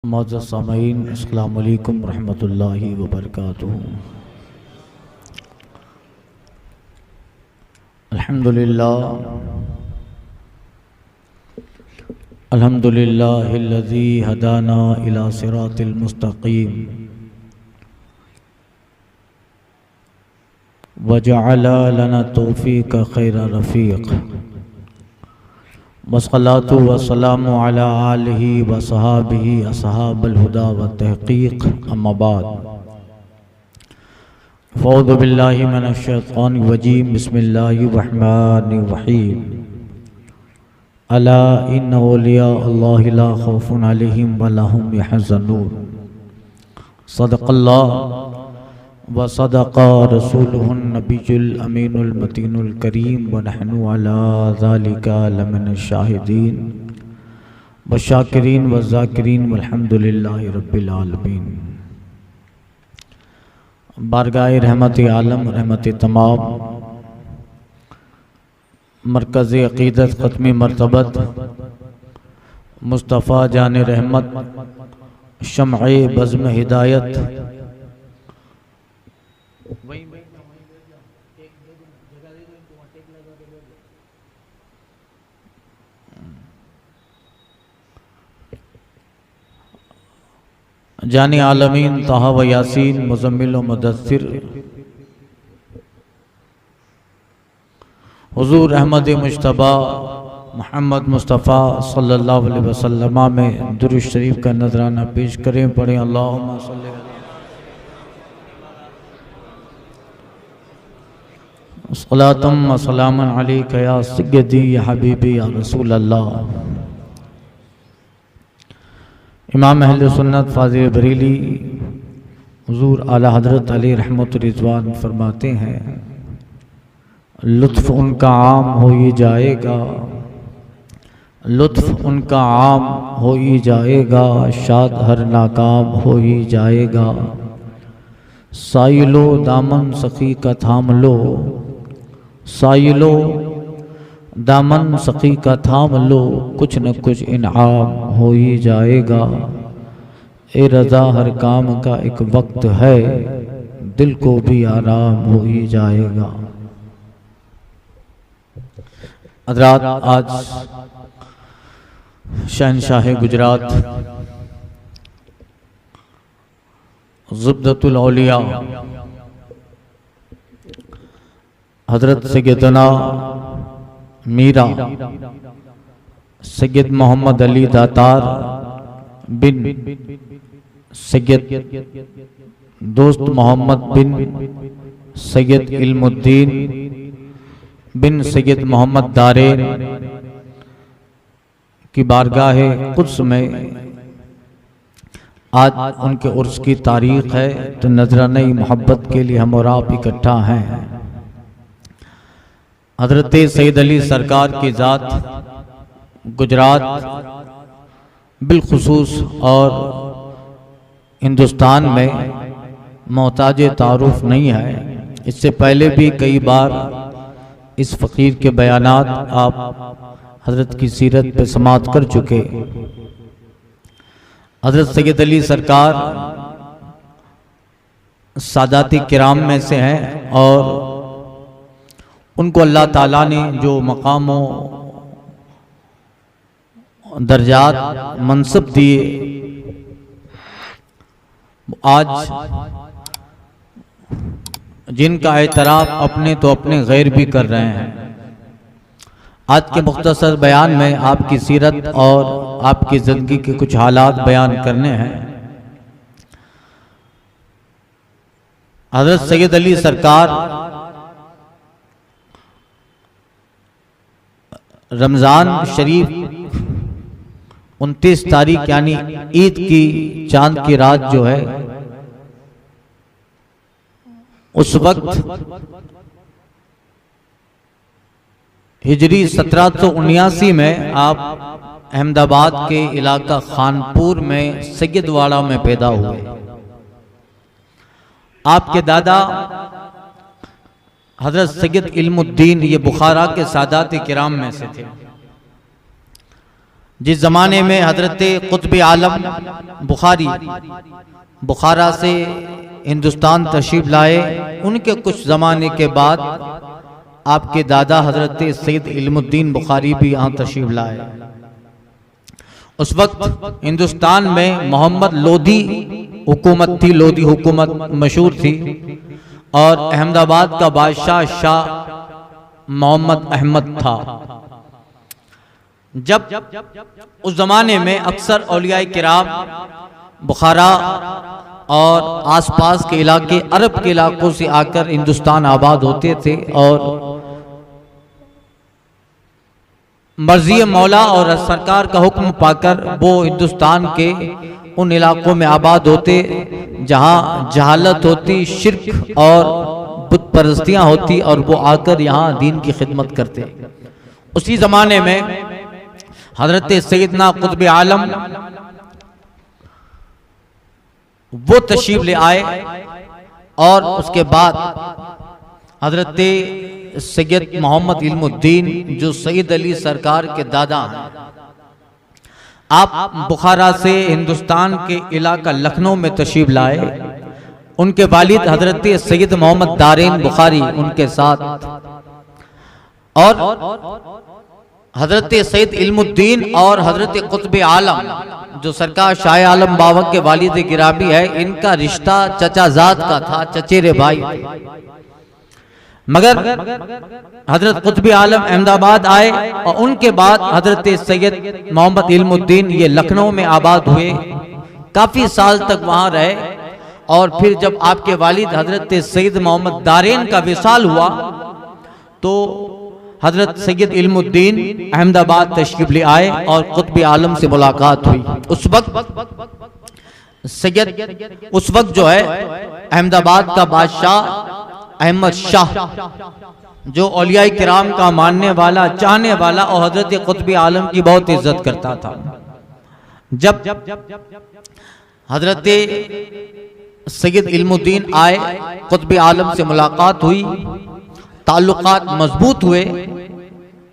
मौजूद सामीन अस्सलाम वालेकुम रहमतुल्लाहि व बरकातुहू। अल्हम्दुलिल्लाहिल्लज़ी हदाना इला सिरातिल मुस्तक़ीम व जअला लना तौफ़ीक़ खैर रफ़ीक़ वस्सलातु वस्सलामु अला आलिहि व सहाबिहि अस्हाबुल हुदा व तहक़ीक़ अम्मा बाद फ़अऊज़ु बिल्लाहि मिनश शैतानिर रजीम बिस्मिल्लाहिर रहमानिर रहीम अला इन्ना औलिया अल्लाहि ला खौफ़ुन अलैहिम व ला हुम यहज़नून सदक़ल्लाह व सदक़ा रसूलुहुन नबियुल अमीनुल मतीनुल करीम व नहनु अला ज़ालिका लमिनश शाहिदीन व शाकिरीन व ज़ाकिरीन वल्हम्दुलिल्लाहि रब्बिल आलमीन। बारगाह रहमत आलम रहमत तमाम मरकज़ अक़ीदत ख़त्मी मरतबत मुस्तफ़ा जान रहमत शम्अ बज़्म हिदायत जानी आलमीन ताहा व यासीन मुज़म्मिल व मुदस्सिर हुज़ूर अहमद मुज्तबा मोहम्मद मुस्तफ़ा सल्लल्लाहु अलैहि वसल्लम में दुरूद शरीफ का नजराना पेश करें। पढ़ें अल्लाहुम्मा सल्लि सलातम व सलामन अलैका या सय्यदी या हबीबी या रसूल अल्लाह। इमाम अहले सुन्नत फाज़िल बरेली हुज़ूर आला हज़रत अली रहमत रिज़वान फरमाते हैं, लुत्फ़ उनका आम हो ही जाएगा, लुत्फ़ उनका आम हो ही जाएगा, शाद हर नाकाम हो ही जाएगा। साइलो दामन सखी का थाम लो, साइलो दामन सखी का थाम लो, कुछ न कुछ इनाम हो ही जाएगा। ए रज़ा हर काम का एक वक्त है, दिल को भी आराम हो ही जाएगा। हज़रात, आज शहंशाह गुजरात ज़ुब्दतुल औलिया हज़रत सैयदना मीरा सैयद मोहम्मद अली दातार बिन सैयद दोस्त मोहम्मद बिन सैयद इल्मुद्दीन बिन सैयद मोहम्मद दारेन की बारगाह कुद्स में आज उनके उर्स की तारीख है, तो नजराने मोहब्बत के लिए हम और आप इकट्ठा हैं। हज़रत सैयद अली सरकार की ज़ात गुजरात बिलखुसूस और हिंदुस्तान में मोहताज तारुफ नहीं है। इससे पहले भी कई बार इस फ़कीर के बयानात आप हज़रत की सीरत पे समात कर चुके। हज़रत सैयद अली सरकार सादाती किराम में से हैं और उनको अल्लाह ताला ने जो मकामों दर्जात मनसब दिए, आज जिनका एतराफ़ अपने तो अपने गैर भी कर रहे हैं। आज के मुख्तसर बयान में आपकी सीरत और आपकी ज़िंदगी के कुछ हालात बयान करने हैं। हज़रत सैयद अली सरकार रमज़ान शरीफ 29 तारीख यानी ईद की चांद की रात जो है, उस वक्त हिजरी 1779 में आप अहमदाबाद के इलाका खानपुर में सैयदवाड़ा में पैदा हुए। आपके दादा हज़रत सैयद इल्मुद्दीन ये बुखारा के सादात किराम में से थे। जिस ज़माने में हज़रत क़ुत्ब आलम बुखारी बुखारा से हिंदुस्तान तशरीफ़ लाए, उनके कुछ ज़माने के बाद आपके दादा हज़रत सैयद इल्मुद्दीन बुखारी भी यहाँ तशरीफ़ लाए। उस वक्त हिंदुस्तान में मोहम्मद लोधी हुकूमत थी, लोधी हुकूमत मशहूर थी, और अहमदाबाद का बादशाह शाह मोहम्मद अहमद था। जब उस जमाने में अक्सर औलिया किराम बुखारा और आसपास के इलाके, अरब के इलाकों से आकर हिंदुस्तान आबाद होते थे, और मर्जी मौला और सरकार का हुक्म पाकर वो हिंदुस्तान के उन इलाकों में आबाद होते जहां जहालत होती, शिर्क और बुत परस्तियां होती, और वो आकर यहाँ दीन की खिदमत करते। उसी जमाने में हजरत सैयदना क़ुत्ब आलम वो तशरीफ ले आए, और उसके बाद हजरत सैयद मोहम्मद इल्मुद्दीन जो सैयद अली सरकार के दादा हैं, आप बुखारा से हिंदुस्तान के इलाका लखनऊ में तशरीफ लाए। उनके वालिद हजरत सैयद मोहम्मद दारेन बुखारी उनके साथ, और हजरत सैयद इल्मुद्दीन और हजरत क़ुत्ब आलम जो सरकार शाह आलम बाबा के वालिद गिरामी है, इनका रिश्ता चचाजाद का था, चचेरे भाई। मगर हजरत क़ुत्ब आलम अहमदाबाद आए, और उनके बाद हजरत सैयद मोहम्मद इल्मुद्दीन ये लखनऊ में आबाद हुए, काफ़ी साल तक वहाँ रहे। और फिर जब आपके वालिद हजरत सैयद मोहम्मद दारेन का विसाल हुआ, तो हजरत सैयद इल्मुद्दीन अहमदाबाद तशरीफ ले आए और क़ुत्ब आलम से मुलाकात हुई। उस वक्त जो है अहमदाबाद का बादशाह अहमद शाह, जो औलिया किराम का मानने वाला, चाहने वाला, और हजरत क़ुत्ब आलम की बहुत इज्जत करता था। जब हजरत सैयद इल्मुद्दीन आए, क़ुत्ब आलम से मुलाकात हुई, ताल्लुकात मजबूत हुए,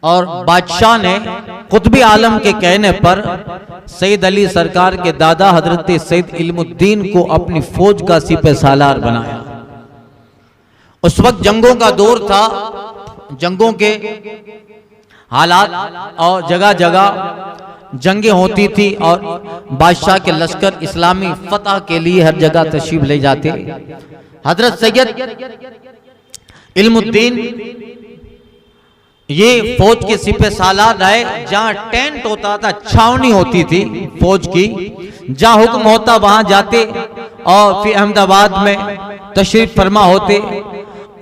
और बादशाह ने क़ुत्ब आलम के कहने पर सैयद अली सरकार के दादा हजरत सैयद इल्मुद्दीन को अपनी फौज का सिपह सालार बनाया। उस वक्त जंगों का दौर था, जंगों के हालात, और जगह जगह जंगें होती थी, और बादशाह के लश्कर इस्लामी फतह के लिए हर जगह तशरीफ ले जाते। हजरत सैयद इल्मुद्दीन ये फौज के सिपह सालार रहे, जहां टेंट होता था, छावनी होती थी फौज की, जहां हुक्म होता वहां जाते, और फिर अहमदाबाद में तशरीफ फरमा होते।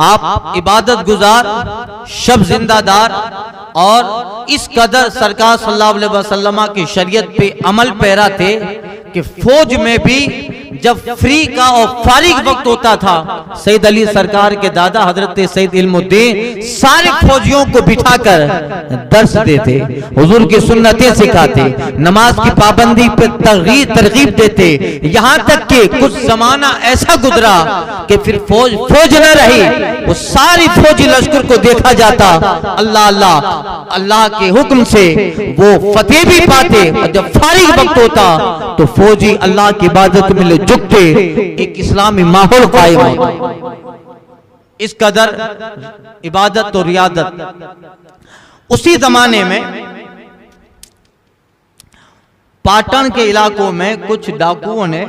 आप इबादत गुजार, शब जिंदादार, और इस कदर सरकार सल्लल्लाहु अलैहि वसल्लम की शरीयत पे अमल पैरा थे कि फौज में भी जब फ्री का और फारिग वक्त होता था, सैयद अली सरकार के दादा हजरत सैयद इल्मुद्दीन सारे फौजियों को बिठाकर दर्स देते, हुजूर की सुन्नतें सिखाते, नमाज की पाबंदी पे तरगीब देते। यहाँ तक कि कुछ जमाना ऐसा गुजरा कि फिर फौज न रही, वो सारी फौजी लश्कर को देखा जाता, अल्लाह अल्लाह अल्लाह के हुक्म से वो फतेह भी पाते, और जब फारिग वक्त होता तो फौजी अल्लाह की इबादत में झुकते, एक इस्लामी माहौल कायम होता। इस कदर इबादत और रियादत। उसी जमाने में पाटन के इलाकों में कुछ डाकुओं ने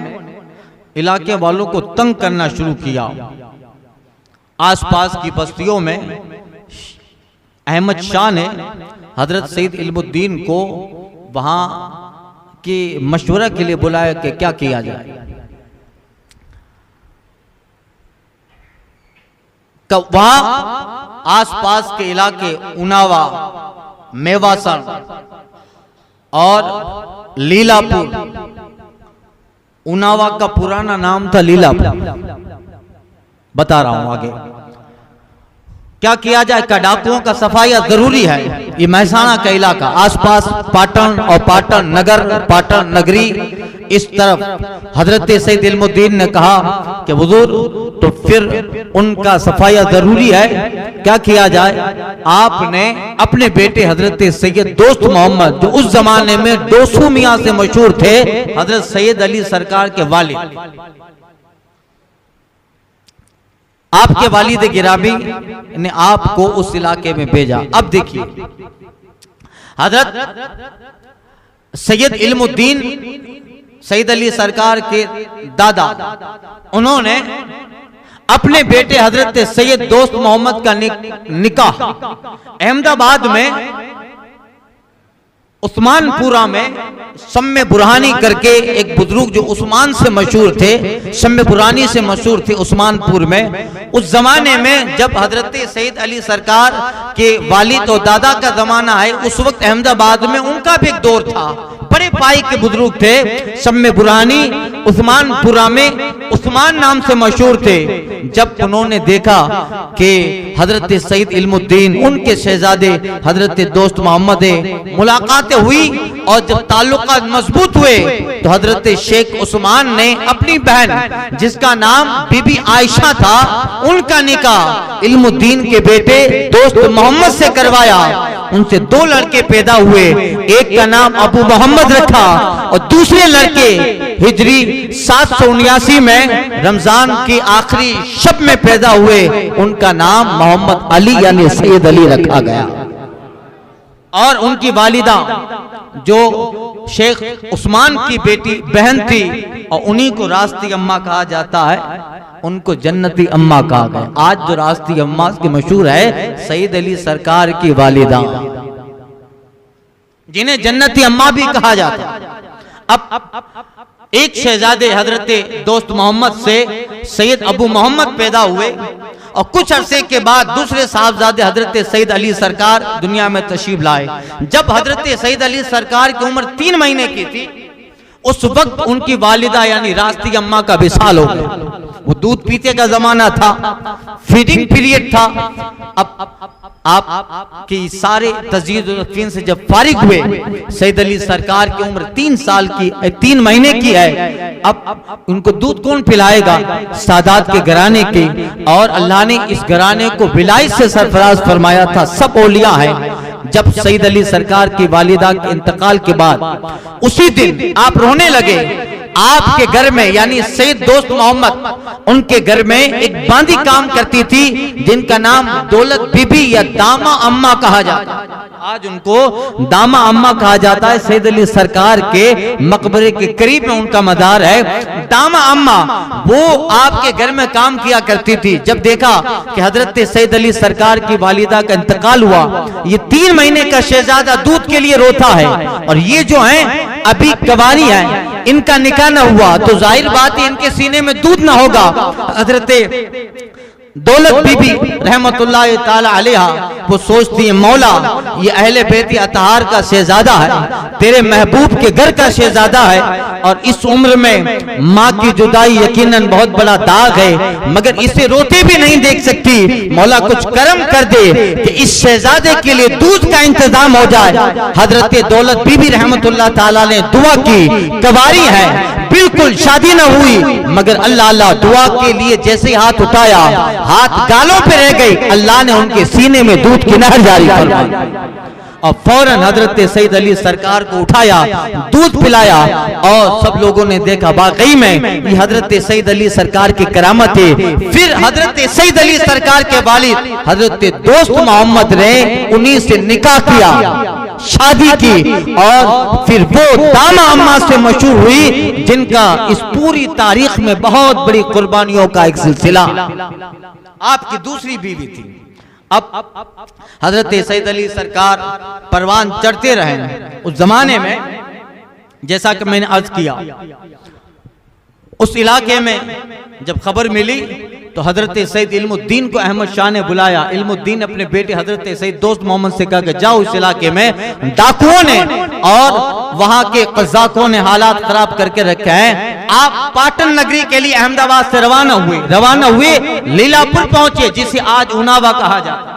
इलाके वालों को तंग करना शुरू किया। आसपास की बस्तियों में अहमद शाह ने हजरत सैयद इल्मुद्दीन को वहां के मशवरा के लिए बुलाया कि क्या किया जाए। वहां आसपास के इलाके उनावा, मेवासन और लीलापुर, उनावा का पुराना नाम था लीलापुर, बता रहा हूं आगे क्या किया जाए। का डाकुओं का सफाया जरूरी है। ये महसाना का इलाका, आसपास पाटन और पाटन नगर, पाटन नगरी, इस तरफ हजरत सैयद इल्मुद्दीन ने कहा कि हुजूर तो फिर उनका सफाया जरूरी है। क्या किया जाए? आपने अपने बेटे हजरत सैयद दोस्त मोहम्मद, जो उस जमाने में दोस्तों मियां से मशहूर थे, हजरत सैयद अली सरकार के वालिद, आपके वालिद गिरामी ने आपको उस इलाके में भेजा। अब देखिए, हजरत सैयद इल्मुद्दीन सैयद अली सरकार के दादा, उन्होंने अपने बेटे हजरत सैयद दोस्त मोहम्मद का निकाह अहमदाबाद में उस्मानपुरा में शम्मे बुरहानी करके एक बुजुर्ग जो उस्मान से मशहूर थे, शम्मे बुरहानी से मशहूर थे उस्मानपुर में। उस जमाने में जब हजरत सैयद अली सरकार के वालिद और दादा का जमाना है, उस वक्त अहमदाबाद में उनका भी एक दौर था। बड़े पाई के बुजुर्ग थे, शम्मे बुरहानी उस्मानपुरा में उस्मान नाम से मशहूर थे। जब उन्होंने देखा कि हजरत सैयद इल्मुद्दीन उनके शहजादे हजरत दोस्त मोहम्मद मुलाकातें हुई और जब ताल्लुकात मजबूत हुए, तो हजरत शेख उस्मान ने अपनी बहन जिसका नाम बीबी आयशा था, उनका निकाह इल्मुद्दीन के बेटे दोस्त मोहम्मद से करवाया। उनसे 2 लड़के पैदा हुए, एक का नाम अबू मोहम्मद रखा और दूसरे लड़के हिजरी 779 में रमजान की आखिरी शब में पैदा हुए, उनका नाम मोहम्मद अली यानी सैयद अली रखा गया। और उनकी वालिदा जो शेख उस्मान की बेटी बहन थी, और उन्हीं को रास्ती अम्मा कहा जाता है, उनको जन्नती अम्मा कहा गया। आज जो रास्ती अम्मा की मशहूर है सैयद अली सरकार की वालिदा, जिन्हें जन्नती अम्मा भी कहा जाता है। अब एक शहजादे हजरत दोस्त मोहम्मद से सैयद अबू मोहम्मद पैदा हुए, और कुछ अरसे के बाद दूसरे साहबजादे हजरत सैयद अली सरकार दुनिया में तशरीफ लाए। जब हजरत सैयद अली सरकार की उम्र 3 महीने की थी, उस वक्त उनकी वालिदा यानी रास्ती अम्मा का विसाल हो गया। वो दूध पीते का जमाना था, फीडिंग पीरियड था। अब आप की सारे तजदीद से जब फारिग हुए, सैयद अली सरकार की उम्र 3 महीने की है। अब उनको दूध कौन पिलाएगा? सादात के घराने के, और अल्लाह ने इस घराने को विलायत से सरफराज फरमाया था, सब औलिया है। जब सैयद अली सरकार की वालिदा के इंतकाल के बाद उसी दिन आप रोने लगे। आपके घर में यानी सैयद दोस्त मोहम्मद, उनके घर में एक बांदी काम करती थी जिनका नाम दौलत बीबी या दामा अम्मा कहा जाता है। आज उनको दामा अम्मा कहा जाता है। सैयद अली सरकार के मकबरे के करीब में उनका मदार है। दामा अम्मा वो आपके घर में काम किया करती थी। जब देखा कि हजरत सैयद अली सरकार की वालिदा का इंतकाल हुआ, ये 3 महीने का शहजादा दूध के लिए रोता है, और ये जो है अभी कवारी है, इनका निकाह न हुआ, तो जाहिर बात है इनके सीने में दूध ना होगा। हजरत दौलत बीबी रहमतुल्लाह ताला अलैहा वो सोचती है, मौला ये अहले बैत अतहार का शहजादा है, तेरे महबूब के घर का शहजादा है, और इस उम्र में माँ की जुदाई यकीनन बहुत बड़ा दाग है, मगर इसे रोते भी नहीं देख सकती। मौला कुछ करम कर दे कि इस शहजादे के लिए दूध का इंतजाम हो जाए। हजरत दौलत बीबी रहमतुल्लाह ताला ने दुआ की, कवारी है, बिल्कुल शादी न हुई, मगर अल्लाह अल्लाह दुआ के लिए जैसे हाथ उठाया, हाथ गालों पे रह गई, अल्लाह ने उनके सीने में दूध की नहर जारी फरमाई, और फौरन हजरत सैयद अली सरकार को उठाया, दूध पिलाया, और सब लोगों ने देखा वाकई में ये हजरत सैयद अली सरकार की करामत है। फिर हजरत सैयद अली सरकार के वालिद हजरत दोस्त मोहम्मद ने उन्हीं से निकाह किया, शादी की, और फिर वो दामा अम्मा से मशहूर हुई, जिनका इस पूरी तारीख में बहुत बड़ी कुर्बानियों का एक सिलसिला आपकी दूसरी बीवी थी। अब हजरत सैयद अली सरकार परवान चढ़ते रहे। उस जमाने में जैसा कि मैंने अर्ज किया, उस इलाके में जब खबर मिली तो हजरत सैयद इल्मुद्दीन को अहमद शाह ने बुलाया। इल्मुद्दीन अपने बेटे हजरत सैयद दोस्त मोहम्मद से कहा कि जाओ इस इलाके में डाकुओं ने और वहां के कज़ाकों ने हालात खराब करके रखे हैं। आप पाटन नगरी के लिए अहमदाबाद से रवाना हुए लीलापुर पहुंचे, जिसे आज उनावा कहा जाता है।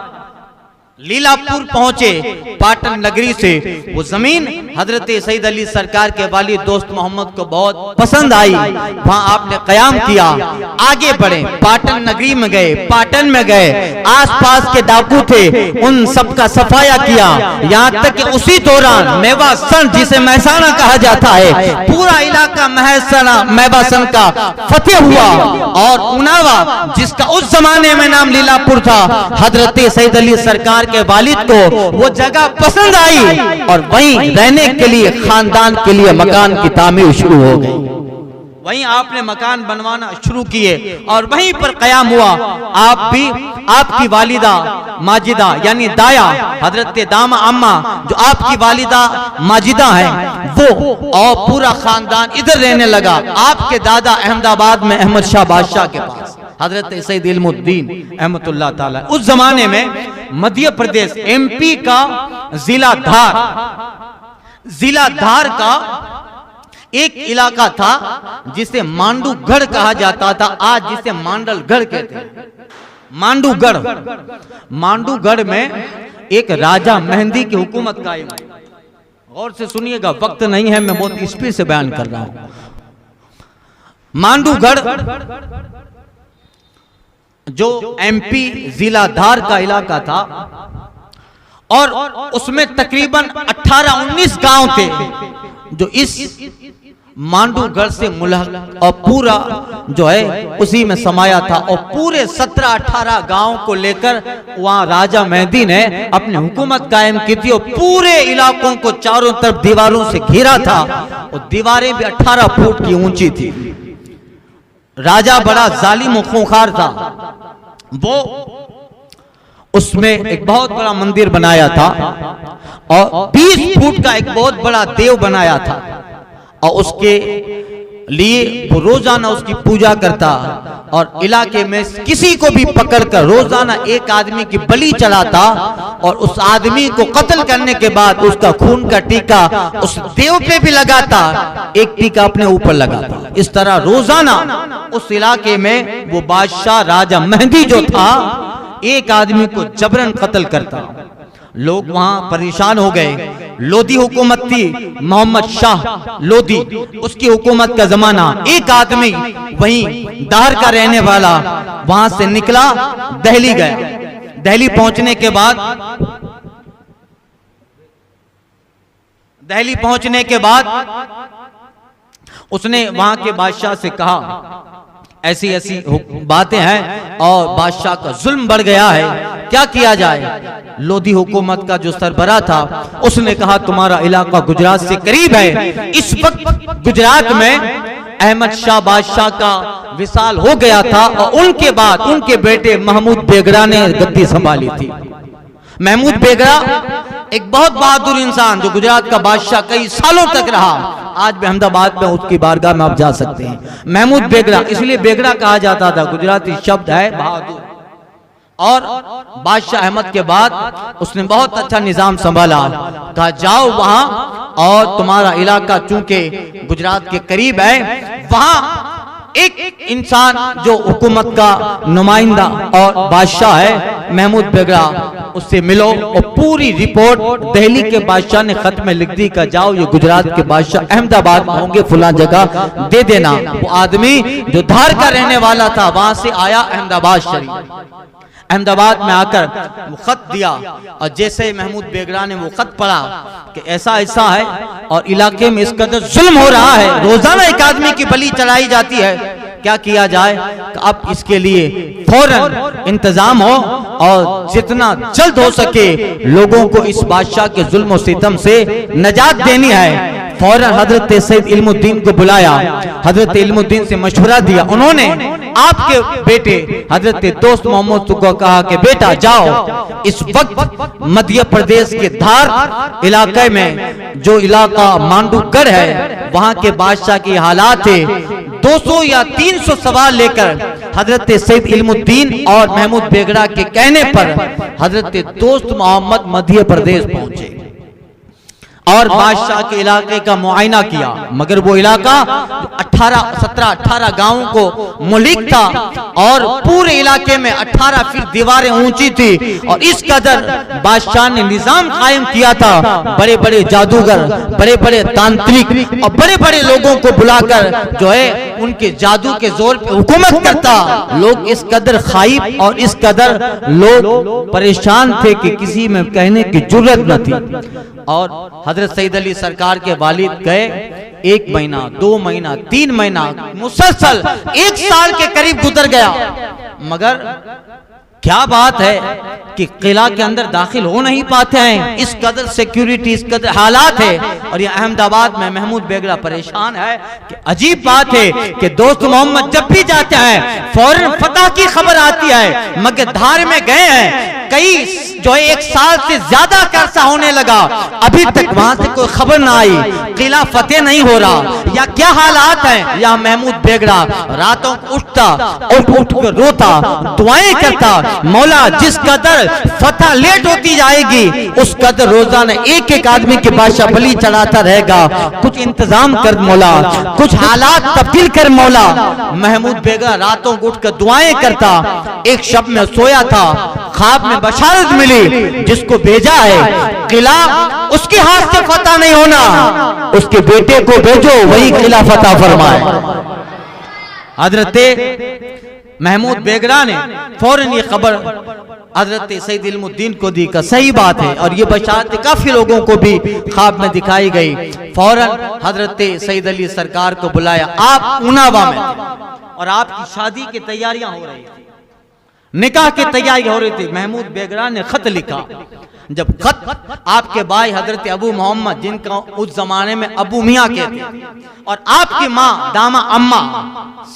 लीलापुर पहुंचे पाटन नगरी से। वो जमीन हजरत सईद अली सरकार के वाली दोस्त मोहम्मद को बहुत पसंद आई। वहां आपने कयाम किया। आगे बढ़े, पाटन नगरी में गए, पाटन में गए, आसपास के डाकू थे उन सबका सफाया किया। यहाँ तक कि उसी दौरान मेवासन, जिसे महसाना कहा जाता है, पूरा इलाका मेवासन का फतेह हुआ। और उनावा, जिसका उस जमाने में नाम लीलापुर था, हजरत सईद अली सरकार के वालिद को वो जगह पसंद आई और वहीं रहने के लिए, खानदान के लिए मकान की तामीर शुरू हो गई। वहीं आपने मकान बनवाना शुरू किए और वहीं पर कयाम हुआ। आप भी, आपकी वालिदा माजिदा यानी दाया हजरत दामा अम्मा जो आपकी वालिदा माजिदा है, वो और पूरा खानदान इधर रहने लगा। आपके दादा अहमदाबाद में अहमद शाह बादशाह के पास, हजरत सईद इल्मुद्दीन अहमतुल्लाह ताला। उस जमाने में मध्य प्रदेश एमपी का जिला धार का एक इलाका था जिसे मांडूगढ़ कहा जाता था, आज जिसे मांडलगढ़ कहते हैं। मांडूगढ़ में एक राजा मेहंदी की हुकूमत कायम हुई। गौर से सुनिएगा, वक्त नहीं है, मैं बहुत स्पीड से बयान कर रहा हूं। मांडूगढ़ जो एमपी जिला धार का इलाका था और उसमें तकरीबन 18-19 गांव थे जो इस मांडूगढ़ से मुल्हक और पूरा जो है उसी में समाया था। और पूरे 17-18 गांव को लेकर वहां राजा मेहंदी ने अपनी हुकूमत कायम की थी और पूरे इलाकों को चारों तरफ दीवारों से घेरा था और दीवारें भी 18 फुट की ऊंची थी। राजा बड़ा जालिम और खूंखार था। वो उसमें एक बहुत बड़ा मंदिर बनाया था और 20 फुट का एक बहुत बड़ा देव बनाया था और उसके लिए वो रोजाना उसकी पूजा करता और इलाके में किसी को भी पकड़कर रोजाना एक आदमी की बलि चढ़ाता और उस आदमी को कत्ल करने के बाद उसका खून का टीका उस देव पे भी लगाता, एक टीका अपने ऊपर लगाता। इस तरह रोजाना उस इलाके में वो बादशाह राजा मेहंदी जो था एक आदमी को जबरन कत्ल करता। लोग वहां परेशान हो गए। लोधी हुकूमत थी, मोहम्मद शाह लोधी, उसकी हुकूमत का जमाना। एक आदमी वहीं दार का रहने वाला वहां से निकला, दिल्ली गया। दिल्ली पहुंचने के बाद उसने वहां के बादशाह से कहा ऐसी ऐसी बातें हैं और बादशाह का जुल्म बढ़ गया है, क्या किया जाए। लोधी हुकूमत का जो सरबराह था उसने कहा तुम्हारा इलाका गुजरात से करीब है। इस वक्त गुजरात में अहमद शाह बादशाह का विसाल हो गया था और उनके बाद उनके बेटे महमूद बेगरा ने गद्दी संभाली थी। महमूद बेगरा एक बहुत बहादुर इंसान जो गुजरात का बादशाह कई सालों तक रहा। आज भी अहमदाबाद में उसकी बारगाह में आप जा सकते हैं। महमूद बेगरा, इसलिए बेगरा कहा जाता था, गुजराती शब्द है बहादुर। और बादशाह अहमद के बाद उसने बहुत अच्छा निजाम संभाला। कहा जाओ वहां और तुम्हारा इलाका चूंकि गुजरात के करीब है, वहां एक इंसान जो हुकूमत का नुमाइंदा और बादशाह है महमूद बेगरा, उससे मिलो और पूरी रिपोर्ट दिल्ली के बादशाह ने खत में लिख दी का जाओ ये गुजरात के बादशाह अहमदाबाद में होंगे, फुला जगह दे देना। वो आदमी जो धार का रहने वाला था वहां से आया अहमदाबाद शरीफ। अहमदाबाद में आकर वो खत दिया और जैसे महमूद बेगरा ने वो खत पढ़ा कि ऐसा ऐसा है और इलाके में इस कदर जुल्म हो रहा है, रोजाना एक आदमी की बलि चढ़ाई जाती है, क्या किया जाए। अब इसके लिए फौरन इंतजाम हो और जितना जल्द हो सके लोगों को इस बादशाह के जुल्म और सितम से नजात देनी है। फौरन हजरत सईद इल्मुद्दीन को बुलाया, हजरत इल्मुद्दीन से मशवरा दिया। उन्होंने आपके बेटे हजरत दोस्त मोहम्मद को कहा कि बेटा जाओ, इस वक्त मध्य प्रदेश के धार इलाके में जो इलाका मांडूगढ़ है वहां के बादशाह की हालात है, 200 या 300 सवार लेकर हजरत सईद इल्मुद्दीन और महमूद बेगरा के कहने पर हजरत दोस्त मोहम्मद मध्य प्रदेश पहुंचे। और बादशाह के इलाके का मुआयना किया, मगर वो इलाका 17-18 गांवों को मुलिक था और पूरे इलाके में 18 फीट दीवारें ऊंची थी। और इस कदर बादशाह ने निजाम कायम किया था, बड़े बड़े जादूगर, बड़े बड़े तांत्रिक और बड़े बड़े लोगों को बुलाकर जो है उनके जादू के जोर पे हुकूमत करता। लोग इस कदर खाइब और इस कदर लोग परेशान थे कि किसी में कहने की जुर्रत न थी। और हजरत सईद अली सरकार के वालिद गए, 1 महीना 2 महीना 3 महीना मुसलसल 1 साल के करीब गुजर गया, मगर क्या बात है कि किला के अंदर दाखिल हो नहीं पाते हैं। इस कदर सिक्योरिटी, इस कदर हालात है। और ये अहमदाबाद में महमूद बेगड़ा परेशान है कि अजीब बात है कि दोस्त मोहम्मद जब भी जाते हैं फौरन फतह की खबर आती है, मगर धार में गए हैं कई जो है 1 साल से ज्यादा का अरसा होने लगा, अभी तक वहां से कोई खबर ना आई, किला फतेह नहीं हो रहा। या क्या हालात हैं। या महमूद बेगड़ा रातों को उठता और उठ कर रोता, दुआएं करता, मौला जिस कदर फतह लेट होती जाएगी उस कदर रोजाना एक एक आदमी के बादशाह बलि चढ़ाता रहेगा, कुछ इंतजाम कर मौला, कुछ हालात तब्दील कर मौला। महमूद बेगड़ा रातों को उठकर दुआएं करता। एक शब में सोया था, ख्वाब में बशारत मिली, जिसको भेजा है किला उसके हाथ से फतह नहीं होना, उसके बेटे को भेजो वही किला फतह फरमाए। हजरत महमूद बेगड़ा ने फौरन ये खबर हजरत सईद इल्मुद्दीन को दी का सही बात है, और ये बशारत काफी लोगों को भी ख्वाब में दिखाई गई। फौरन हजरत सईद अली सरकार को बुलाया। आप उनावा में थे और आपकी शादी की तैयारियां हो रही थी, निकाह की तैयारी हो रही थी। महमूद बेगड़ा ने खत लिखा। जब खत आपके भाई हजरत अबू मोहम्मद, जिनका उस जमाने में अबू मियाँ कहते थे, और आपकी माँ दामा अम्मा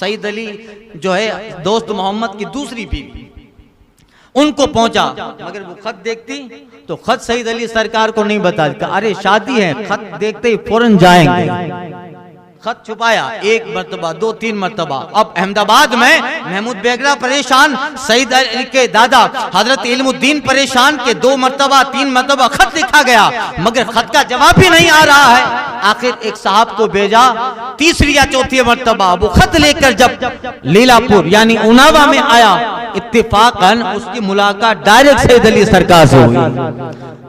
सईद अली जो है दोस्त मोहम्मद की दूसरी बीवी, उनको पहुंचा, मगर वो खत देखती तो खत सईद अली सरकार को नहीं बताती। अरे शादी है, खत देखते ही फौरन जाएंगे। खत छुपाया 1 मरतबा 2-3 मरतबा। अब अहमदाबाद में महमूद बेगड़ा परेशान, सईद अली के दादा हजरत इल्मुद्दीन परेशान के 2 मरतबा 3 मरतबा खत लिखा गया, मगर खत का जवाब भी नहीं आ रहा है। आखिर एक साहब को भेजा, 3री या 4थी मरतबा वो खत लेकर जब लीलापुर यानी उनावा में आया, इत्तेफाकन उसकी मुलाकात डायरेक्ट सईद अली सरकार से हुई।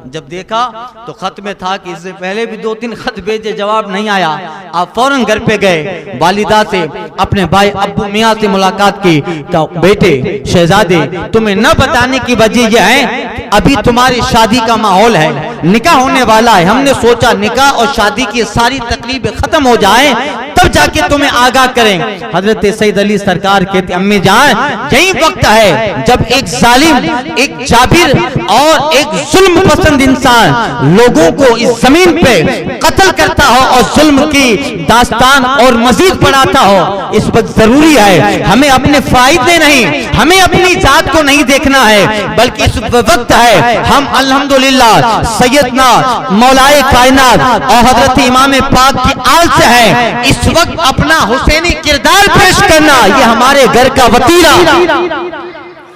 जब देखा तो खत में था कि इससे पहले भी 2-3 खत भेजे, जवाब नहीं आया। आप फौरन घर पे गए, वालिदा से अपने भाई अब्बू मियाँ से मुलाकात की। तो बेटे शहजादे, तुम्हें न बताने की वजह यह है अभी तुम्हारी शादी का माहौल है, निकाह होने वाला है। हमने सोचा निकाह और शादी की सारी तकलीफें खत्म हो जाए तब जाके तुम्हें आगाह करें। हजरत सईद अली सरकार कहते अम्मी जान, यही वक्त है जब एक जालिम, एक जाबिर और एक जुल्म पसंद इंसान लोगों को इस जमीन पे कत्ल करता हो और जुल्म की दास्तान और मजीद बढ़ाता हो। इस वक्त जरूरी है हमें अपने फायदे नहीं, हमें अपनी जात को नहीं देखना है, बल्कि इस वक्त है हम अल्हम्दुलिल्लाह सैयदना मौलाए कायनात और हजरत इमाम पाक की आल से है। इस वक्त अपना हुसैनी किरदार पेश करना ये हमारे घर का वतीरा।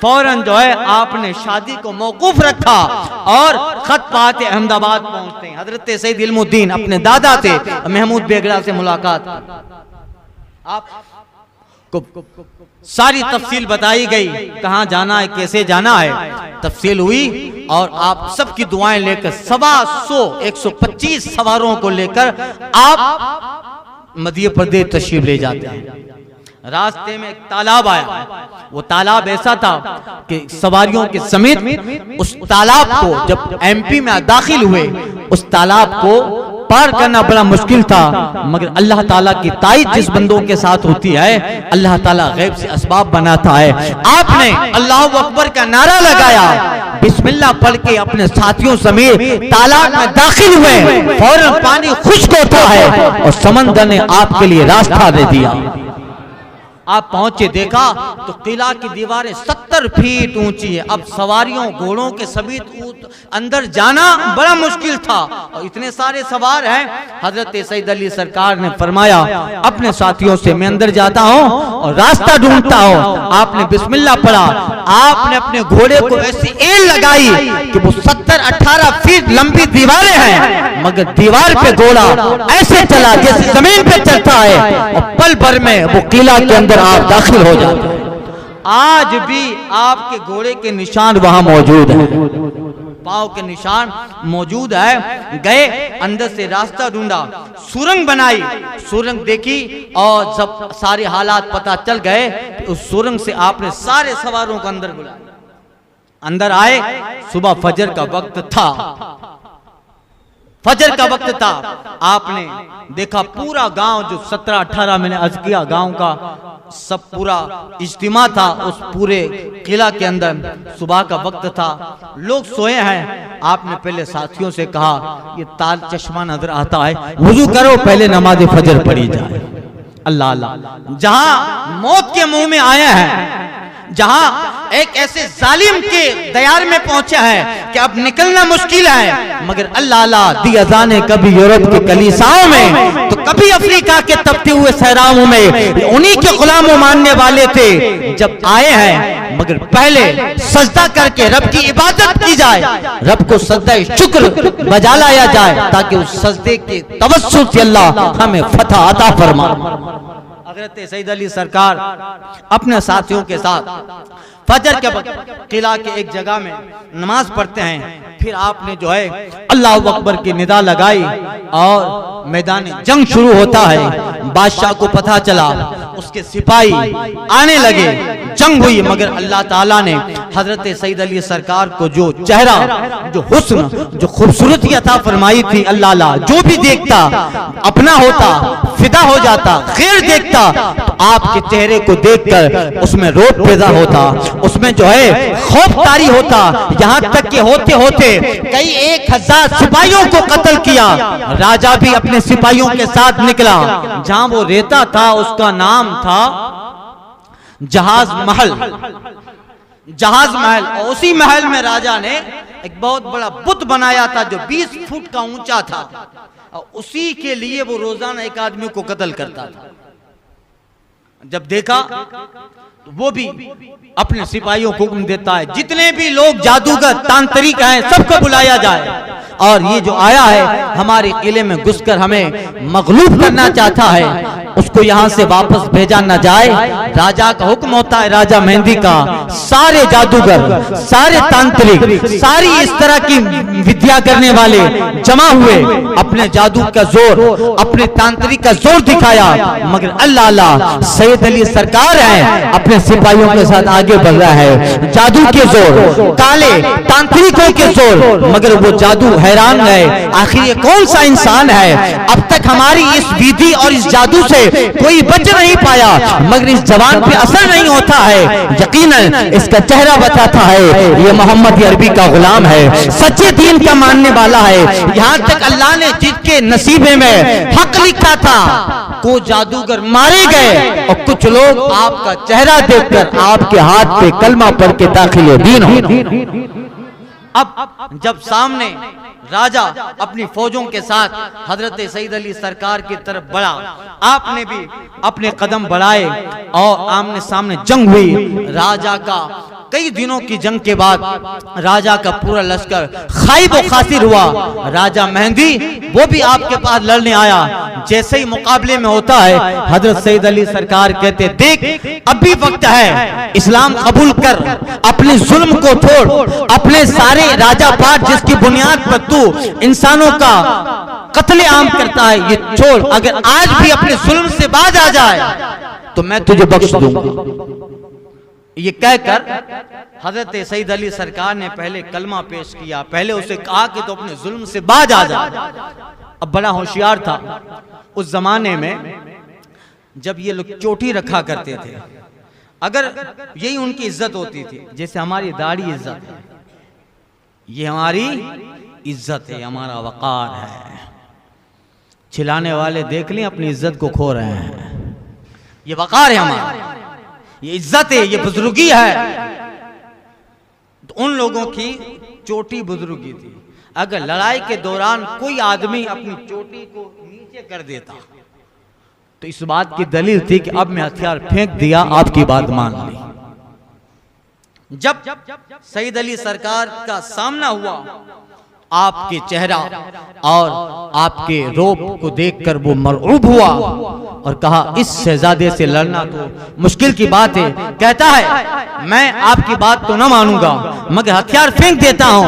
फौरन जो है आपने शादी को मौकूफ रखा और खत पाते अहमदाबाद पहुंचते हैं। हजरत सईद इल्मुद्दीन अपने दादा से महमूद बेगड़ा से मुलाकात, आप को सारी तफसील बताई गई, कहाँ जाना है, कैसे जाना है, तफसील हुई। और आप सबकी दुआएं लेकर 125 सवारों को लेकर आप मध्य प्रदेश तशरीफ ले जाते हैं। रास्ते में एक तालाब आया, वो तालाब ऐसा था कि सवारियों के समेत उस तालाब को जब एमपी में दाखिल हुए, उस तालाब को पार करना बड़ा मुश्किल था, मगर अल्लाह ताला की ताईद जिस बंदों के साथ होती है, अल्लाह ताला गैब से असबाब बनाता है। आपने अल्लाहु अकबर का नारा लगाया, बिस्मिल्लाह पढ़ के अपने साथियों समेत तालाब में दाखिल हुए। फौरन पानी खुश्क होता है और समंदर ने आपके लिए रास्ता दे दिया। आप पहुंचे, देखा तो किला की दीवारें 70 फीट ऊंची है। अब सवारियों घोड़ों के समेत अंदर जाना बड़ा मुश्किल था और इतने सारे सवार हैं। हजरत सईद अली सरकार ने फरमाया अपने साथियों से मैं अंदर जाता हूं और रास्ता ढूंढता हूं। आपने बिस्मिल्लाह पढ़ा, आपने अपने घोड़े को ऐसी एल लगाई कि वो 70-18 फीट लंबी दीवारें हैं, मगर दीवार पे घोड़ा ऐसे चला जैसे जमीन पे चलता है, और पल भर में वो किला के अंदर आप दाखिल हो जाते हैं। आज भी आपके घोड़े के निशान वहां मौजूद है, पांव के निशान मौजूद है। गए, अंदर से रास्ता ढूंढा, सुरंग बनाई, सुरंग देखी, और जब सारे हालात पता चल गए, उस सुरंग से आपने सारे सवारों को अंदर बुलाया। अंदर आए, सुबह फजर का वक्त था, फजर का वक्त था। आपने देखा पूरा गांव, जो 17-18 मैंने अर्ज किया गांव का सब पूरा इज्तिमा था उस पूरे किला के अंदर। सुबह का वक्त था, लोग सोए हैं। आपने पहले साथियों से कहा, ये तार चश्मा नजर आता है, वुजू करो, पहले नमाज फजर पढ़ी जाए। अल्लाह अल्लाह, जहां मौत के मुंह में आया है, जहां एक ऐसे जालिम के दयार में पहुंचा है कि अब निकलना मुश्किल है, मगर अल्लाह अल्लाह दी अज़ाने कभी यूरोप के कलीसाओं में, तो कभी अफ्रीका के तपते हुए सहराओं में, उन्हीं के गुलामों मानने वाले थे। जब आए हैं, मगर पहले सजदा करके रब की इबादत की जाए, रब को सजदा शुक्र बजा लाया जाए, ताकि उस सजदे के तवस्सुल से अल्लाह हमें फतह अता फरमाए। हज़रत सईद अली सरकार अपने साथियों के साथ फजर के वक्त किला के एक जगह में नमाज पढ़ते हैं। फिर आपने जो है अल्लाह अकबर की निदा लगाई और मैदान जंग शुरू होता है। बादशाह को पता चला, उसके सिपाही आने लगे, जंग हुई, मगर अल्लाह ताला ने हजरत सईद अली सरकार को जो चेहरा, जो हुस्न, जो खूबसूरती अता फरमाई थी, अल्लाह अल्लाह जो भी देखता अपना होता, फिदा हो जाता। खैर देखता तो आपके चेहरे को देखकर उसमें रोब पैदा होता, उसमें जो है खौफतारी होता। यहाँ तक कि होते होते कई 1000 सिपाहियों को कत्ल किया। राजा भी अपने सिपाहियों के साथ निकला। जहां वो रहता था उसका नाम था जहाज महल, जहाज महल। और उसी महल में राजा ने एक बहुत बड़ा बुत बनाया था जो 20 फुट का ऊंचा था, और उसी के लिए वो रोजाना एक आदमी को कत्ल करता था। जब देखा तो वो भी अपने सिपाहियों को हुक्म देता है, जितने भी लोग जादूगर तांत्रिक हैं सबको बुलाया जाए, और ये जो आया है हमारे किले में घुसकर हमें मगलूब करना चाहता है, उसको यहाँ से वापस भेजा न जाए। राजा का हुक्म होता है, राजा मेहंदी का, सारे जादूगर, सारे तांत्रिक, सारी इस तरह की विद्या करने वाले जमा हुए, अपने जादू का जोर, अपने तांत्रिक का जोर दिखाया। मगर अल्लाह अल्लाह सैयद अली सरकार है, अपने सिपाहियों के साथ आगे बढ़ रहा है, जादू के जोर, काले तांत्रिकों के जोर। मगर वो जादू हैरान गए, आखिर ये कौन सा इंसान है, अब तक हमारी इस विधि और इस जादू से कोई बच नहीं पाया, मगर इस जवान पे असर नहीं होता है। यकीनन इसका चेहरा बताता है ये मोहम्मद अरबी का गुलाम है, सच्चे दीन का मानने वाला है। यहाँ तक अल्लाह ने जिसके नसीबे में हक लिखा था, को जादूगर मारे गए, और कुछ लोग आपका चेहरा देखकर आपके हाथ पे कलमा पढ़ के दाखिल दीन हो। अब जब सामने राजा अपनी फौजों के साथ हजरत सईद अली सरकार की तरफ बढ़ा, आपने भी अपने कदम बढ़ाए और आमने सामने जंग हुई। राजा का कई दिनों की जंग के बाद राजा का पूरा लश्कर खाइब व खासिर हुआ। राजा मेहंदी वो भी आपके पास लड़ने आया। जैसे ही मुकाबले में होता है, हजरत सईद अली सरकार कहते, देख अभी वक्त है, इस्लाम कबूल कर, अपने जुल्म को छोड़, अपने सारे राजा पाठ जिसकी बुनियाद पर तू इंसानों का कत्ले आम करता है ये छोड़। अगर आज भी अपने जुल्म से बाज आ जाए तो मैं तुझे बख्श दूंगा। ये कहकर हजरत सईद अली सरकार ने पहले कलमा पेश किया, पहले उसे कहा कि तो अपने जुल्म से बाज आ जा। अब बड़ा होशियार था उस जमाने में, जब ये लोग चोटी रखा करते थे, अगर यही उनकी इज्जत होती थी, जैसे हमारी दाढ़ी इज्जत है, ये हमारी इज्जत है, हमारा वकार है। छिलाने वाले देख लें अपनी इज्जत को खो रहे हैं। ये वकार है हमारा, ये इज्जत है, ये बुजुर्गी है। तो उन लोगों की चोटी बुजुर्गी थी। अगर लड़ाई के दौरान कोई आदमी अपनी चोटी को नीचे कर देता तो इस बात की दलील थी कि अब मैं हथियार फेंक दिया, आपकी बात मान ली। जब सईद अली सरकार का सामना हुआ, आपके चेहरा और आपके रोब को देखकर वो मरऊब हुआ और कहा इस शहजादे से लड़ना तो मुश्किल की बात है। कहता है मैं आपकी बात तो न मानूंगा मगर हथियार फेंक देता हूं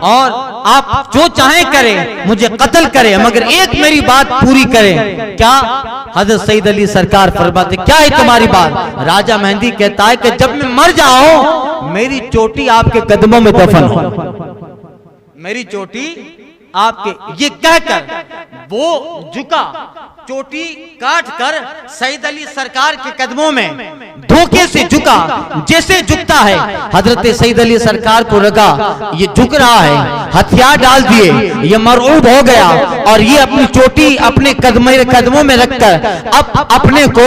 और आप जो चाहें करें, मुझे कत्ल करें मगर एक मेरी बात पूरी करें। क्या? हजरत सईद अली सरकार फरमाते क्या है तुम्हारी बात? राजा मेहंदी कहता है कि जब मैं मर जाऊं मेरी चोटी आपके कदमों में दफन हो, मेरी चोटी आपके। ये कहकर वो झुका, चोटी काट कर सईद अली सरकार के कदमों में धोखे से झुका। जैसे झुकता है हजरत सईद अली सरकार को लगा ये झुक रहा है, हथियार डाल दिए, ये मरऊब हो गया और ये अपनी चोटी अपने कदमों में रखकर अब अपने को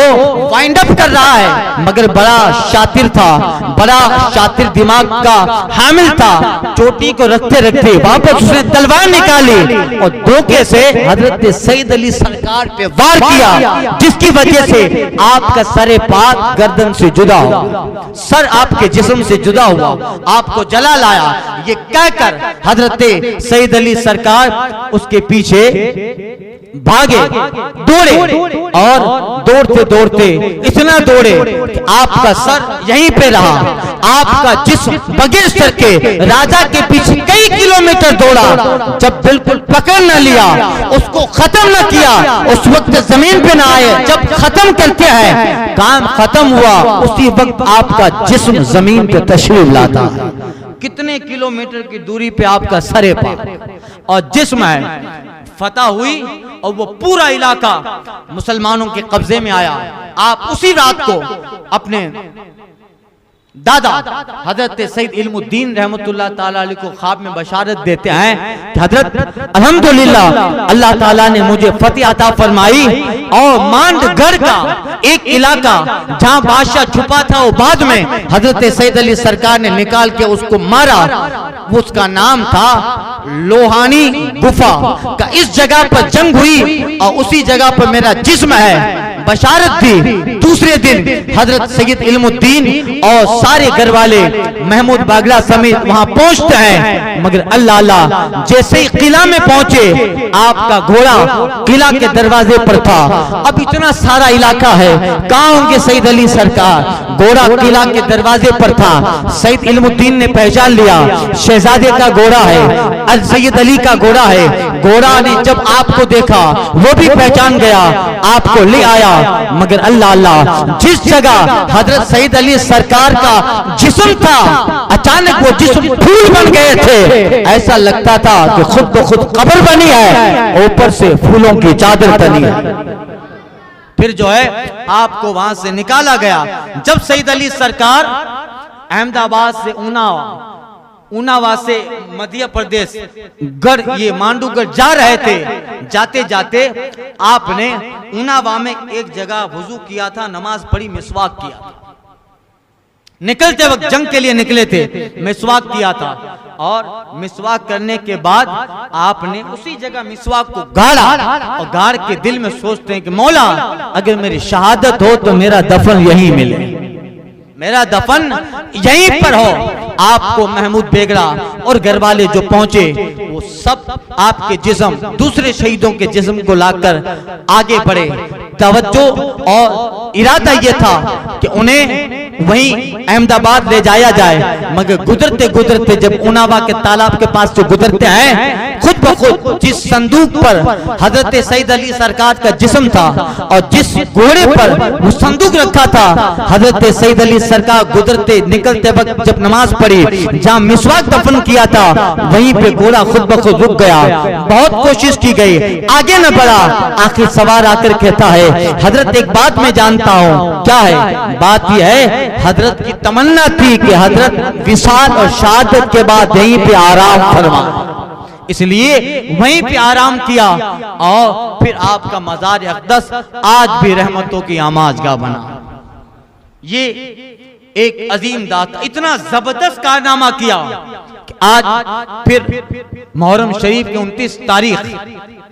वाइंड अप कर रहा है। मगर बड़ा शातिर था, बड़ा शातिर दिमाग का हामिल था। चोटी को रखते रखते वापस उसने तलवार निकाली और धोखे से हजरत सईद अली सरकार पे वार किया, जिसकी वजह से आपका सरे पाक गर्दन से जुदा हुआ, सर आपके जिस्म से जुदा हुआ, आपको जला लाया। ये कहकर हजरत सईद अली सरकार उसके पीछे भागे, दौड़े और दौड़ते दौड़ते इतना दौड़े कि आपका सर यहीं पे रहा, आपका जिस्म बगैर सर के राजा के पीछे कई किलोमीटर दौड़ा। जब बिल्कुल पकड़ न लिया, उसको खत्म न किया, उस वक्त जमीन पे न आए। जब खत्म करते हैं, काम खत्म हुआ, उसी वक्त आपका जिस्म जमीन पे तशरीफ लाता है। कितने किलोमीटर की दूरी पे आपका सरे पाक और जिस्म है। फतह हुई और वो पूरा इलाका मुसलमानों के कब्जे में आया। आप उसी रात को अपने दादा हजरत सईद इल्मुद्दीन रहमतुल्लाह ताला अलैह को ख्वाब में बशारत देते हैं कि हजरत अल्हम्दुलिल्लाह अल्लाह ताला ने मुझे फतेह अता फरमाई और मांडगढ़ का एक इलाका जहां बादशाह छुपा था वो बाद में हजरत सईद अली सरकार ने निकाल के उसको मारा। उसका नाम था लोहानी गुफा का। इस जगह पर जंग हुई और उसी जगह पर मेरा जिस्म है। बशारत थी दूसरे दिन हजरत सईद इल्मुद्दीन और सारे घर वाले महमूद बागला समेत वहां पहुंचते हैं। मगर अल्लाह अल्लाह जैसे ही किला में पहुंचे, आपका घोड़ा किला के दरवाजे पर था। अब इतना सारा इलाका है, कहां होंगे सईद अली सरकार? घोड़ा किला के दरवाजे पर था। सईद इल्मुद्दीन ने पहचान लिया शहजादे का घोड़ा है, अल सैयद अली का घोड़ा है। घोड़ा ने जब आपको देखा वो भी पहचान गया, आपको ले आया। मगर अल्लाह अल्लाह जिस जगह हजरत सईद अली सरकार का जिस्म था, अचानक वो जिस्म फूल बन गए थे। ऐसा लगता था कि खुद ब खुद कब्र बनी है, ऊपर से फूलों की चादर तनी है। फिर जो है आपको वहां से निकाला गया। जब सईद अली सरकार अहमदाबाद से ऊनावा से मध्य प्रदेश गढ़ ये मांडूगढ़ जा रहे थे, जाते जाते आपने ऊनावा में एक जगह वुजू किया था, नमाज पढ़ी, मिसवाक किया था। निकलते वक्त जंग के लिए निकले थे, मिसवाक किया था और मिसवाक करने के बाद आपने उसी जगह मिसवाक को गाड़ा और गाड़ के दिल में सोचते हैं कि मौला अगर मेरी शहादत हो तो मेरा दफन यहीं मिले, मेरा दफन यहीं पर हो। आपको महमूद बेगड़ा और घर वाले जो पहुंचे वो सब आपके जिस्म दूसरे शहीदों के जिस्म को लाकर आगे बढ़े। तवज्जो और इरादा ये था कि उन्हें वहीं अहमदाबाद ले जाया जाए। मगर गुजरते गुजरते जब ऊनावा के तालाब के पास से गुजरते हैं, खुद ब खुद जिस संदूक पर हजरत सईद अली सरकार का जिस्म था और जिस घोड़े पर वो संदूक रखा था, हजरत सईद अली सरकार गुजरते निकलते वक्त जब नमाज पढ़ी, जहां मिसवाक दफन किया था वहीं पे घोड़ा खुद ब खुद रुक गया। बहुत कोशिश की गई, आगे न बढ़ा। आखिर सवार आकर कहता है हजरत एक बात मैं जानता हूँ। क्या है? बात यह है हजरत की तमन्ना थी कि हजरत विसाल और शहादत के बाद यहीं पे आराम फरमा, इसलिए वहीं पे आराम किया और फिर आपका मज़ार अक़दस आज भी रहमतों की आमाजगाह बना। ये एक अजीम दाता इतना जबरदस्त कारनामा किया कि आज फिर मुहर्रम शरीफ की 29 तारीख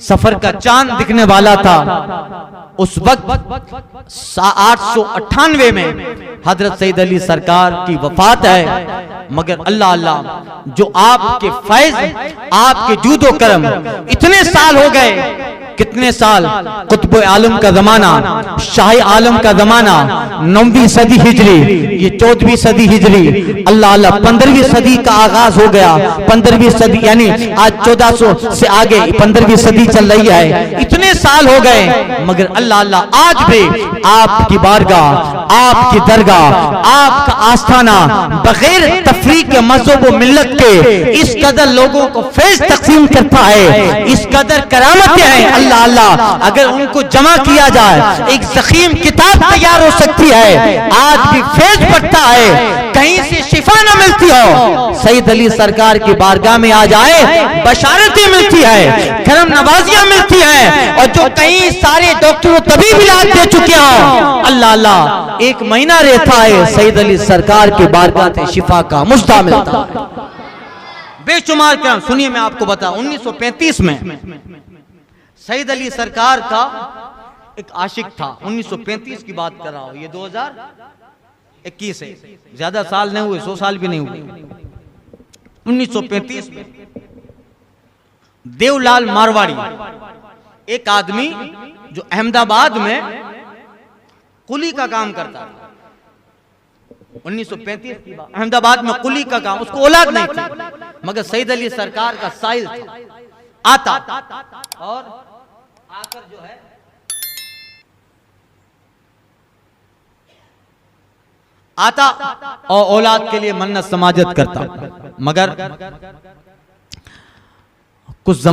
सफर का चांद दिखने वाला था। उस वक्त 898 में हजरत सईद अली सरकार की वफात है। मगर अल्लाह अल्लाह जो आपके फैज, आपके जूदो करम, इतने साल हो गए, कितने साल, कुतुब आलम का जमाना, शाही आलम का जमाना, 9वीं सदी हिजरी, ये 14वीं सदी हिजरी, अल्लाह अल्लाह 15वीं सदी का आगाज हो गया। 15वीं सदी यानी आज 1400 से आगे 15वीं सदी चल रही है। इतने साल हो गए, मगर अल्लाह अल्लाह आज भी आपकी बारगाह, आपकी दरगाह, आपका आस्थाना बगैर तफरीक के मज़हब व मिल्लत के इस कदर लोगों को फैज तकसीम करता है, इस कदर करामतें हैं। अल्लाह अल्लाह अगर उनको जमा किया जाए एक ज़ख़ीम किताब तैयार हो सकती है। आज भी फैज बढ़ता है, कहीं से शिफा न मिलती हो, सईद अली सरकार की बारगाह में आ जाए, बशारतें मिलती है, करम नवाजियां मिलती है। और जो कहीं सारे डॉक्टरों तबीब इलाज दे चुके हो, अल्लाह अल्लाह एक महीना रहता है, सईद अली सरकार की बारगाह से शिफा का मुश्ता मिलता है। बेशुमार करम। सुनिए मैं आपको बता, 1935 में सईद अली सरकार का एक आशिक था। 1935 की बात कर रहा हूं, ये 2021 है, ज्यादा साल नहीं हुए, 100 साल भी नहीं हुए। 1935 में देवलाल मारवाड़ी, एक आदमी जो अहमदाबाद में कुली का काम करता था। 1935 की बात, अहमदाबाद में कुली का काम, उसको औलाद नहीं थी, मगर सईद अली सरकार का साइल था। आता और आकर जो है आता और औलाद के लिए मन्नत समाजत करता। मगर कुछ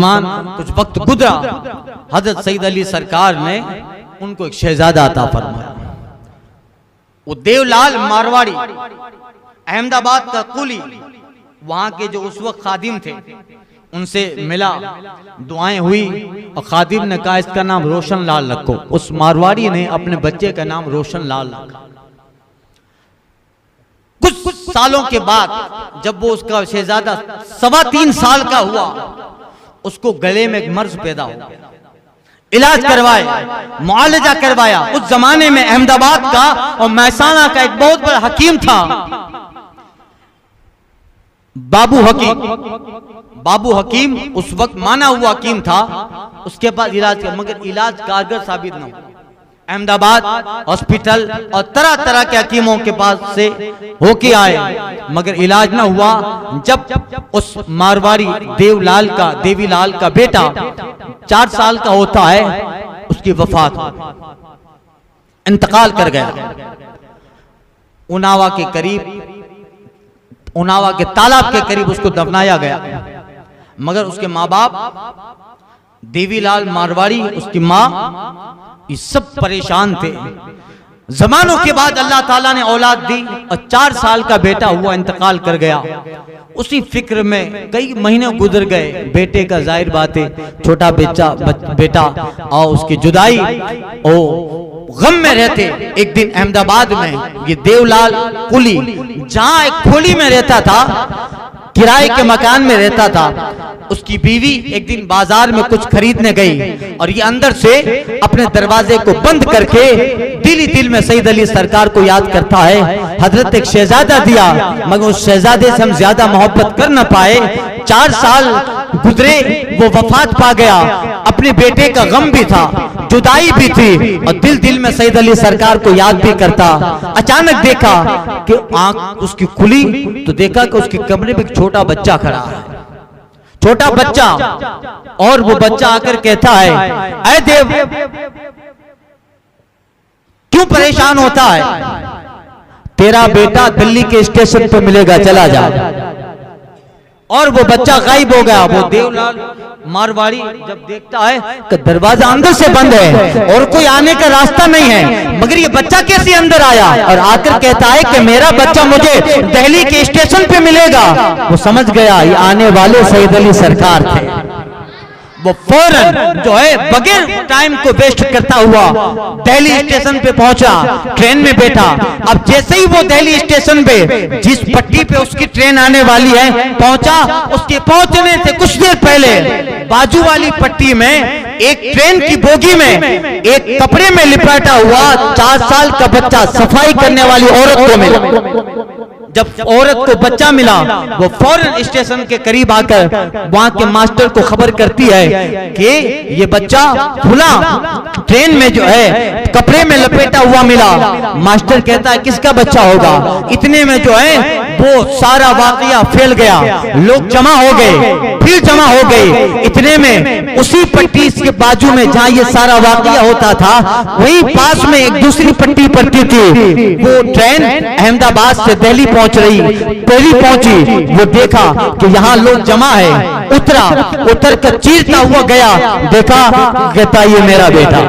वक्त गुजरा, हजरत सईद अली सरकार ने उनको एक शहजादा अता फरमाया। वो देवलाल मारवाड़ी, अहमदाबाद का कुली, वहां के जो उस वक्त खादिम थे उनसे मिला, दुआएं हुई और खादिम ने कहा इसका नाम रोशन लाल रखो। उस मारवाड़ी ने अपने बच्चे का नाम रोशन लाल रखा। कुछ सालों के बाद जब वो उसका शहजादा 3.25 साल का हुआ, उसको गले में एक मर्ज पैदा हो, इलाज करवाया, मुआलजा करवाया। उस जमाने में अहमदाबाद का और महसाना का एक बहुत बड़ा हकीम था, बाबू हकीम उस वक्त माना हुआ हकीम था। उसके पास इलाज किया, मगर इलाज कारगर साबित न हुआ। अहमदाबाद हॉस्पिटल और तरह तरह के हकीमों के पास से होके आए, मगर इलाज न हुआ। जब उस मारवाड़ी देवीलाल का बेटा 4 साल का होता है, उसकी वफात हो, इंतकाल कर गया। उनावा के तालाब के करीब उसको दफनाया गया। मगर उसके माँ बाप देवीलाल मारवाड़ी, उसकी माँ, ये सब परेशान थे। जमानों के बाद अल्लाह ताला ने औलाद दी और 4 साल का बेटा हुआ, इंतकाल कर गया। उसी फिक्र में कई महीने गुजर गए। बेटे का जाहिर बात है, छोटा बेटा और उसकी जुदाई, गम में रहते। एक दिन अहमदाबाद में ये देवलाल कुली, जहां एक खोली में रहता था, किराए के मकान में रहता था, उसकी बीवी एक दिन बाजार में कुछ खरीदने गई और ये अंदर से अपने दरवाजे को बंद करके दिल में सईद अली सरकार को याद करता है। हजरत एक शहजादा दिया, मगर उस शहजादे से हम ज्यादा मोहब्बत कर न पाए। 4 साल गुजरे, वो वफात पा गया। अपने बेटे का गम भी था, जुदाई भी थी, और दिल में सईद अली सरकार को याद भी करता। अचानक देखा कि आंख उसकी खुली तो देखा कि उसके कमरे में एक छोटा बच्चा खड़ा है, छोटा बच्चा। और वो बच्चा आकर कहता है, ऐ देव, क्यों परेशान होता है? तेरा बेटा दिल्ली के स्टेशन पे मिलेगा, चला जा। और वो बच्चा गायब हो गया। वो देवलाल मारवाड़ी जब देखता है कि दरवाजा अंदर से बंद है और कोई आने का रास्ता नहीं है, मगर ये बच्चा कैसे अंदर आया? और आकर कहता है कि मेरा बच्चा मुझे दिल्ली के स्टेशन पे मिलेगा। वो समझ गया ये आने वाले सईद अली सरकार थे। वो फौरन जो है बगैर टाइम को वेस्ट करता हुआ दिल्ली स्टेशन पे पहुंचा, ट्रेन में बैठा। अब जैसे ही वो दिल्ली स्टेशन पे जिस पट्टी पे उसकी ट्रेन आने वाली है पहुंचा, उसके पहुंचने से कुछ देर पहले बाजू वाली पट्टी में एक ट्रेन की बोगी में एक कपड़े में लिपटा हुआ 4 साल का बच्चा सफाई करने वाली औरत को मिला। जब औरत को बच्चा मिला, वो फौरन स्टेशन के करीब आकर वहां के मास्टर को खबर करती है कि ये बच्चा खुला ट्रेन में जो है कपड़े में लपेटा हुआ मिला। मास्टर कहता है किसका बच्चा होगा। इतने में जो है वो सारा वाकया फैल गया, लोग जमा हो गए, फिर जमा हो गए। इतने में उसी पट्टी के बाजू में जहां ये सारा वाकया होता था, वहीं पास में एक दूसरी पट्टी पड़ती थी। वो ट्रेन अहमदाबाद से दिल्ली पहुंच रही, दिल्ली पहुंची, वो देखा कि यहाँ लोग जमा है, उतरा, उतर कर चीरता हुआ गया, देखा कहता ये मेरा बेटा,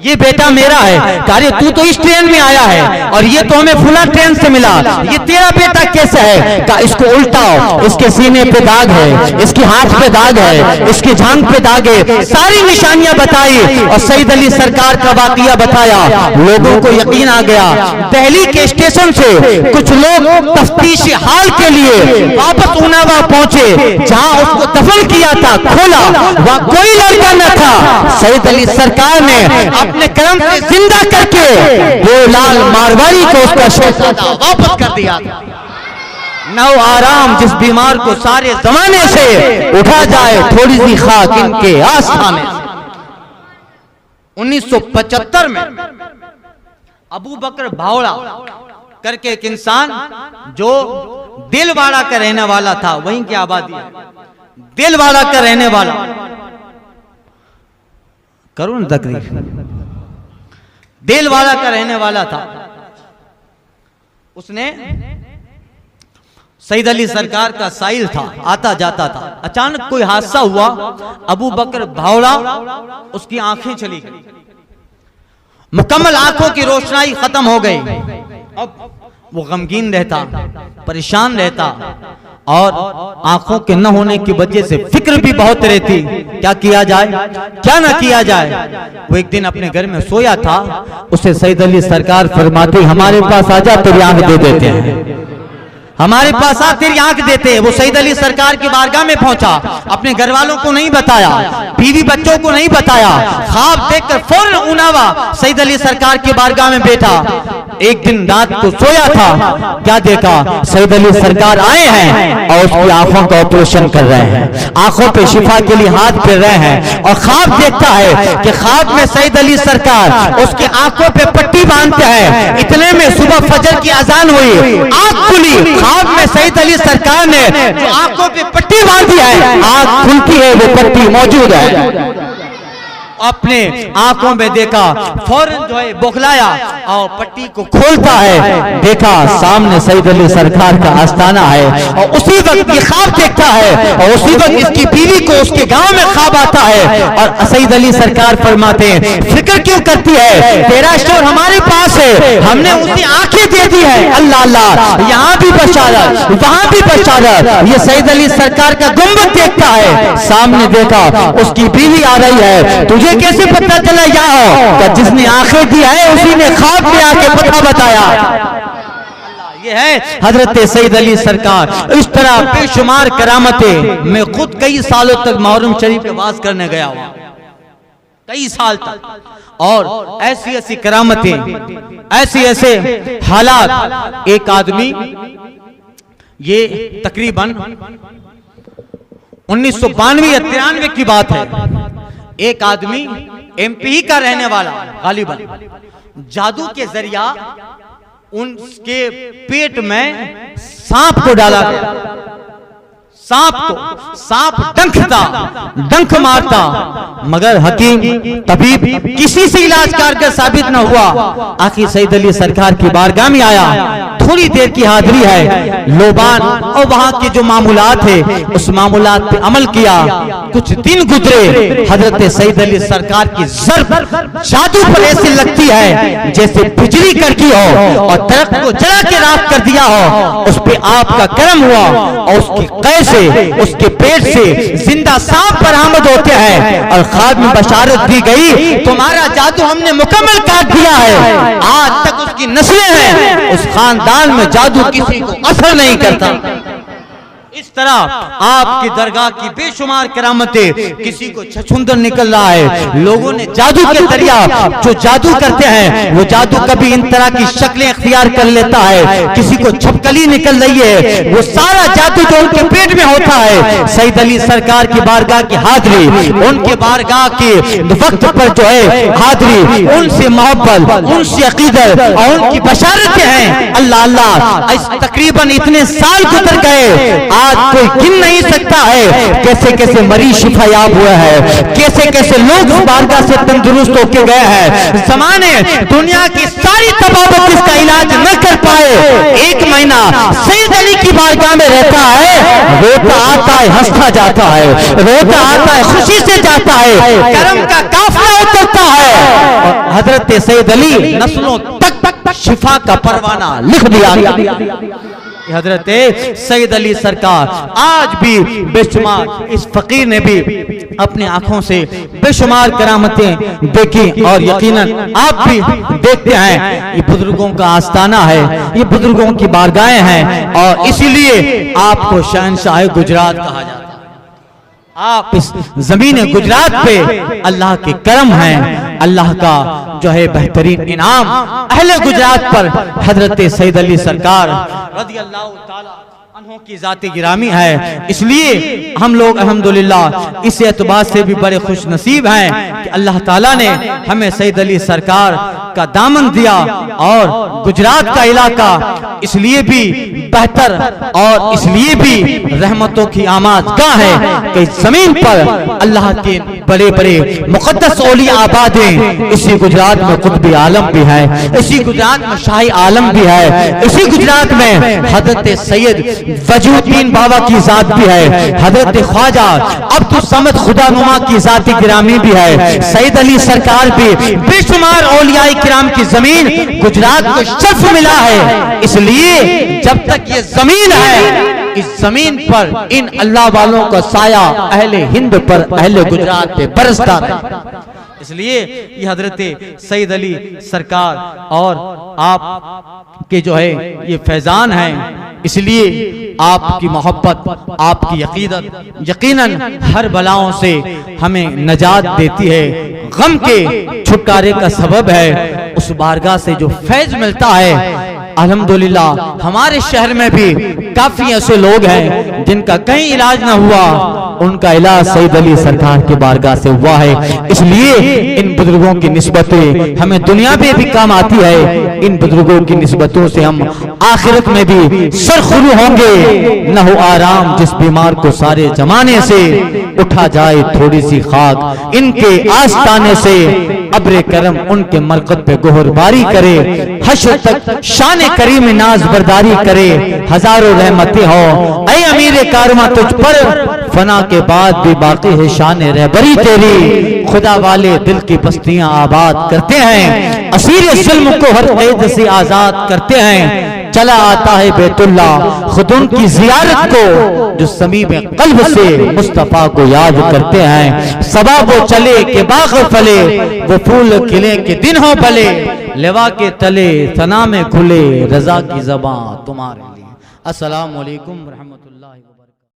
ये बेटा मेरा है। अरे तू तो इस ट्रेन में आया है और ये तो हमें फुला ट्रेन से मिला, ये तेरा बेटा कैसे है। कहा इसको उल्टाओ, इसके सीने पे दाग है, इसके हाथ पे दाग है, इसकी जांघ पे दाग है, सारी निशानियां बताई और सईद अली सरकार का वाकया बताया। लोगों को यकीन आ गया। दिल्ली के स्टेशन से कुछ लोग तफ्तीश हाल के लिए वापस उनावा पहुंचे, जहां उसको दफन किया था, खोला, वहां कोई लड़का न था। सईद अली सरकार ने अपने कर्म से जिंदा करके वो लाल मारवाड़ी को उसका शहजादा वापस कर दिया। नौ आराम जिस बीमार को सारे जमाने से उठा जाए, थोड़ी सी खाक इनके आस्थाने। 1975 में अबू बकर भावड़ा करके एक इंसान जो दिलवाड़ा का रहने वाला था, वहीं की आबादी है, दिलवाड़ा का रहने वाला, करुण तकलीफ, दिलवाड़ा का रहने वाला था। उसने सईद अली सरकार का साइल था, आता जाता था। अचानक कोई हादसा हुआ, अबू बकर भावड़ा उसकी आंखें चली गई, मुकम्मल आंखों की रोशनाई खत्म हो गई। अब वो गमगीन रहता, परेशान रहता और आंखों के न होने की वजह से फिक्र भी बहुत रहती, क्या किया जाए, क्या ना किया जाए। वो एक दिन अपने घर में सोया था, उसे सईद अली सरकार फरमाते हमारे पास आजा, तेरी आंख दे देते हैं, हमारे पास आ, तेरी आंख देते हैं। वो सईद अली सरकार की बारगाह में पहुंचा, अपने घर वालों को नहीं बताया, बीवी बच्चों को नहीं बताया, ख्वाब देखकर फौरन उनावा सईद अली सरकार की बारगाह में बैठा। एक दिन रात को सोया था, क्या देखा, सईद अली सरकार आए हैं और उसकी आंखों का ऑपरेशन कर रहे हैं, आंखों पे शिफा के लिए हाथ फेर रहे हैं। और ख्वाब देखता है कि ख्वाब में सईद अली सरकार उसकी आंखों पे पट्टी बांधते हैं। इतने में सुबह फजर की अजान हुई, आंख खुली, ख्वाब में सईद अली सरकार ने जो आंखों पे पट्टी बांधी है, आंख खुलती है, वो पट्टी मौजूद है। अपने आंखों में देखा, फौरन जो है बौखलाया और पट्टी को खोलता है, देखा सामने सईद अली सरकार का आस्थाना है। और उसी वक्त ये ख्वाब देखता है और उसी वक्त इसकी बीवी को उसके गांव में ख्वाब आता है। और सईद अली सरकार फरमाते हैं फिक्र क्यों करती है, तेरा शोर हमारे पास है, हमने उसे आंखें दे दी है। अल्लाह अल्लाह, यहाँ भी बशारत, वहां भी बशारत। ये सईद अली सरकार का गुंबद देखता है, सामने देखा उसकी बीवी आ रही है। तुझे कैसे पता चला यहाँ, जिसने आंखें दी है उसी ने ख्वाब में आके पता बताया। ये है हजरत सईद अली सरकार। इस तरह बेशुमार करामतें, मैं खुद कई सालों तक मुहर्रम शरीफ के वाज करने गया हूं, कई साल तक, और ऐसी ऐसी करामतें, ऐसे ऐसे हालात। एक आदमी, ये तकरीबन 1992 या 93 की बात है, एक आदमी एमपी का रहने वाला गालिबन, जादू के जरिया उनके पेट में सांप को डाला गया। सांप को, सांप डंखता, डंख मारता, मगर हकीम तबीब किसी से इलाज कारगर साबित न हुआ। आखिर सईद अली सरकार की बारगाह में आया, थोड़ी देर की हाजिरी है, लोबान और वहां के जो मामूलात है उस मामूलात पे अमल किया। कुछ दिन गुजरे, हजरत सईद अली सरकार की ज़र्ब जादू पर ऐसी लगती है जैसे बिजली कड़की हो और दरख्त को जला के राख कर दिया हो। उस पे आपका करम हुआ और उसकी कैसे उसके पेट से जिंदा सांप बरामद होते हैं और ख्वाब में बशारत दी गई तुम्हारा जादू हमने मुकम्मल काट दिया है। आज तक उसकी नस्लें हैं, उस खानदान में जादू किसी को असर नहीं करता। इस तरह आपकी दरगाह की बेशुमार करामतें, किसी को छछूंदर निकल रहा है। लोगों ने जादू के जरिया जो जादू करते हैं वो जादू कभी इन तरह की शक्लें अख्तियार कर लेता है। किसी को छपकली निकल रही है, वो सारा जादू जो उनके पेट में होता है। सईद अली सरकार की बारगाह की हाजिरी, उनके बारगाह के वक्त पर जो है हाजिरी, उनसे मोहब्बत, उनसे अकीदत और उनकी बशारतें हैं। अल्लाह अल्लाह, तकरीबन इतने साल गुजर गए, आज कोई गिन नहीं सकता है कैसे कैसे मरीज शिफायाब हुआ है, कैसे कैसे लोग बारगाह से तंदुरुस्त होके गए हैं। जमाने दुनिया की सारी तबादत इसका इलाज न कर पाए, 1 महीना सईद अली की बारगाह में रहता है, रोता आता है, हंसता जाता है, रोता आता है, खुशी से जाता है, करम का काफिला उतरता है। और हजरत सईद अली नस्लों तक शिफा का परवाना लिख दिया गया। हजरत सईद अली सरकार आज भी बेशुमार, इस फकीर ने भी अपनी आंखों से बेशुमार करामतें देखी और यकीनन आप भी देखते हैं। ये बुजुर्गों का आस्ताना है, ये बुजुर्गों की बारगाहें हैं और इसीलिए आपको शहंशाह गुजरात कहा जाता है। आप इस जमीन गुजरात पे अल्लाह के करम हैं, अल्लाह का जो है बेहतरीन इनाम अहले गुजरात पर हजरत सईद अली सरकार रज़ी अल्लाह ताला अन्हों की जाती गिरामी है। इसलिए हम लोग अल्हम्दुलिल्लाह इस एतबार से भी बड़े खुश नसीब हैं कि अल्लाह ताला ने हमें सईद अली सरकार का दामन दिया और गुजरात का इलाका इसलिए भी बेहतर और इसलिए भी रहमतों की आमादगाह है कि जमीन पर अल्लाह के बड़े बड़े मुकद्दस औलिया आबाद हैं। इसी गुजरात में कुतुब आलम भी है, इसी गुजरात में शाही आलम भी है, इसी गुजरात में हजरत सैयद वजूद्दीन बाबा की जात भी है, हजरत ख्वाजा अब्दुल समद खुदानुमा की जाती गिरामी भी है, सईद अली सरकार भी, बेशुमार औलिया किराम की जमीन गुजरात को शर्फ मिला है। इसलिए जब तक ये जमीन है, इस जमीन पर इन अल्लाह वालों का साया अहले हिंद पर, अहले गुजरात पे बरसता रहे। इसलिए ये हजरत सईद अली सरकार और आप के जो है ये फैजान हैं। इसलिए आपकी मोहब्बत, आपकी अकीदत यकीनन हर बलाओं से हमें नजात देती है, गम के छुटकारे का सबब है। उस बारगाह से जो फैज मिलता है, अल्हम्दुलिल्लाह हमारे शहर में भी काफी ऐसे लोग हैं जिनका कहीं इलाज ना हुआ, उनका इलाज सईद अली सरकार की बारगाह से हुआ है। इसलिए इन बुजुर्गों की निस्बतें हमें दुनिया में भी काम आती है, इन बुजुर्गों की निस्बतों से हम आखिरत में भी सरखुरू होंगे। न हो आराम जिस बीमार को सारे जमाने से, उठा जाए थोड़ी सी खाक इनके आस्ताने से, अब्रे करम उनके मरकत पे गोहरबारी करे, हश्र तक शान करीम नाज बरदारी करे, हजारों रहमतें हो ऐ अमीर कारवां तुझ पर, फना के बाद भी बाकी है शान रहबरी तेरी। खुदा वाले दिल की बस्तियां आबाद करते हैं, असीर जुल्म को हर कैद से आजाद करते हैं। चला आता है बैतुल्ला खुद उनकी जियारत को, जो समीम कल्ब से मुस्तफा को याद करते हैं। सबा वो चले के बाग फले, वो फूल खिले के दिन हो भले, लेवा के तले सना में खुले रजा की ज़बां तुम्हारे लिए। अस्सलाम वालेकुम रहमतुल्लाह।